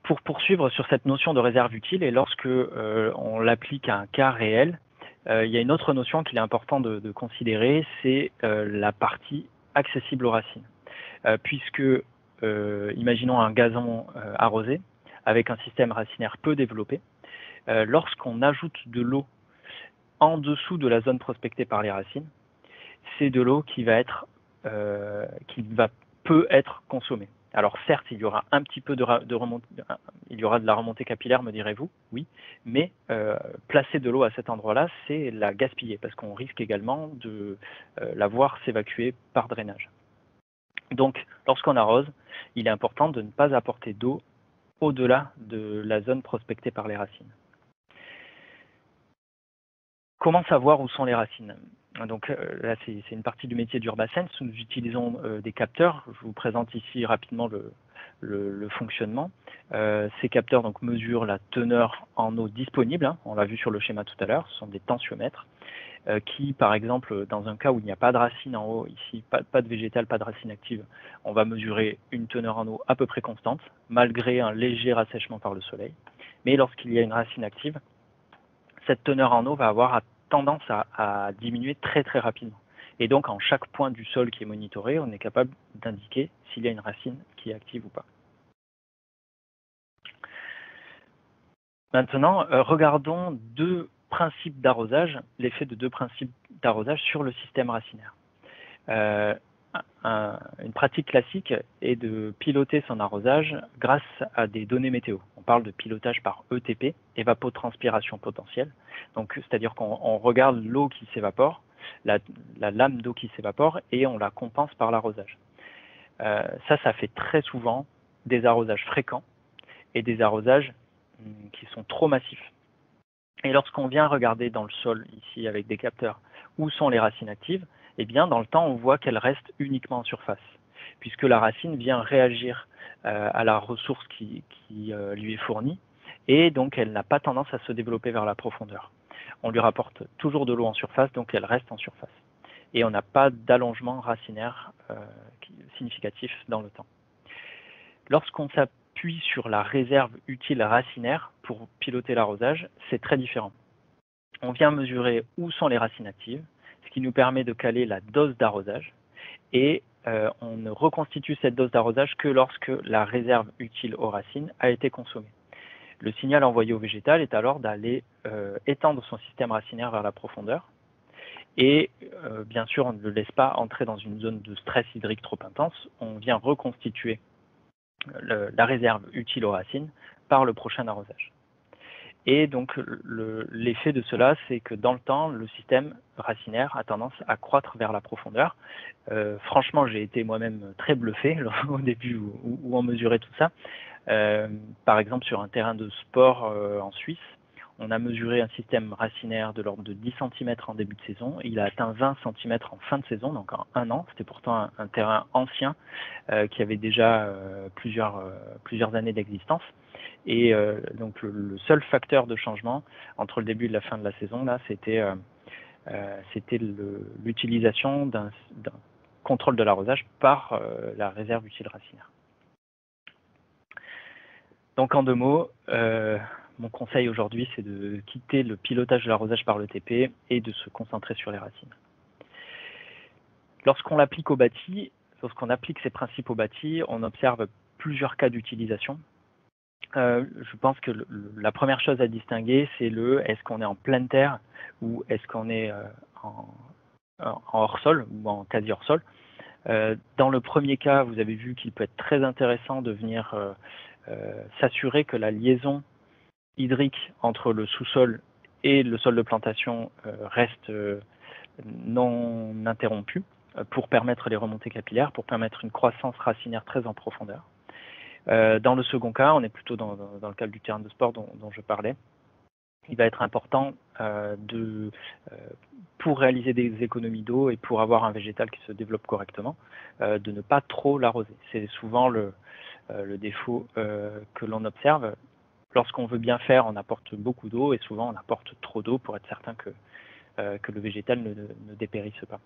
Pour poursuivre sur cette notion de réserve utile, et lorsque on l'applique à un cas réel, il y a une autre notion qu'il est important de considérer, c'est la partie accessible aux racines. Puisque, imaginons un gazon arrosé, avec un système racinaire peu développé, lorsqu'on ajoute de l'eau en dessous de la zone prospectée par les racines, c'est de l'eau qui peut être consommée. Alors certes, il y aura un petit peu de remontée, il y aura de la remontée capillaire, me direz-vous, oui, mais placer de l'eau à cet endroit-là, c'est la gaspiller, parce qu'on risque également de la voir s'évacuer par drainage. Donc, lorsqu'on arrose, il est important de ne pas apporter d'eau au-delà de la zone prospectée par les racines. Comment savoir où sont les racines? Donc là, c'est une partie du métier d'Urbasense. Nous utilisons des capteurs. Je vous présente ici rapidement le fonctionnement. Ces capteurs donc, mesurent la teneur en eau disponible. Hein, on l'a vu sur le schéma tout à l'heure. Ce sont des tensiomètres qui, par exemple, dans un cas où il n'y a pas de racine en haut, ici, pas de végétal, pas de racine active, on va mesurer une teneur en eau à peu près constante, malgré un léger rassèchement par le soleil. Mais lorsqu'il y a une racine active, cette teneur en eau va avoir tendance à diminuer très très rapidement. Et donc, en chaque point du sol qui est monitoré, on est capable d'indiquer s'il y a une racine qui est active ou pas. Maintenant, regardons deux principes d'arrosage, l'effet de deux principes d'arrosage sur le système racinaire. Une pratique classique est de piloter son arrosage grâce à des données météo. On parle de pilotage par ETP, évapotranspiration potentielle. Donc, c'est-à-dire qu'on regarde l'eau qui s'évapore, la lame d'eau qui s'évapore, et on la compense par l'arrosage. Ça fait très souvent des arrosages fréquents et des arrosages qui sont trop massifs. Et lorsqu'on vient regarder dans le sol, ici avec des capteurs, où sont les racines actives, eh bien, dans le temps, on voit qu'elles restent uniquement en surface, puisque la racine vient réagir à la ressource qui lui est fournie, et donc elle n'a pas tendance à se développer vers la profondeur. On lui rapporte toujours de l'eau en surface, donc elle reste en surface. Et on n'a pas d'allongement racinaire significatif dans le temps. Lorsqu'on s'appuie sur la réserve utile racinaire pour piloter l'arrosage, c'est très différent. On vient mesurer où sont les racines actives, ce qui nous permet de caler la dose d'arrosage, et on ne reconstitue cette dose d'arrosage que lorsque la réserve utile aux racines a été consommée. Le signal envoyé au végétal est alors d'aller étendre son système racinaire vers la profondeur, et bien sûr on ne le laisse pas entrer dans une zone de stress hydrique trop intense, on vient reconstituer la réserve utile aux racines par le prochain arrosage. Et donc, l'effet de cela, c'est que dans le temps, le système racinaire a tendance à croître vers la profondeur. Franchement, j'ai été moi-même très bluffé au début où on mesurait tout ça. Par exemple, sur un terrain de sport en Suisse, on a mesuré un système racinaire de l'ordre de 10 cm en début de saison. Il a atteint 20 cm en fin de saison, donc en un an. C'était pourtant un terrain ancien qui avait déjà plusieurs années d'existence. Et donc le seul facteur de changement entre le début et la fin de la saison, là, c'était l'utilisation d'un contrôle de l'arrosage par la réserve utile racinaire. Donc en deux mots, mon conseil aujourd'hui, c'est de quitter le pilotage de l'arrosage par l'ETP et de se concentrer sur les racines. Lorsqu'on l'applique au bâti, lorsqu'on applique ces principes au bâti, on observe plusieurs cas d'utilisation. Je pense que la première chose à distinguer, c'est est-ce qu'on est en pleine terre ou est-ce qu'on est en hors-sol ou en quasi hors-sol. Dans le premier cas, vous avez vu qu'il peut être très intéressant de venir s'assurer que la liaison hydrique entre le sous-sol et le sol de plantation reste non interrompue pour permettre les remontées capillaires, pour permettre une croissance racinaire très en profondeur. Dans le second cas, on est plutôt dans le cadre du terrain de sport dont je parlais. Il va être important pour réaliser des économies d'eau et pour avoir un végétal qui se développe correctement, de ne pas trop l'arroser. C'est souvent le défaut que l'on observe. Lorsqu'on veut bien faire, on apporte beaucoup d'eau et souvent on apporte trop d'eau pour être certain que le végétal ne dépérisse pas.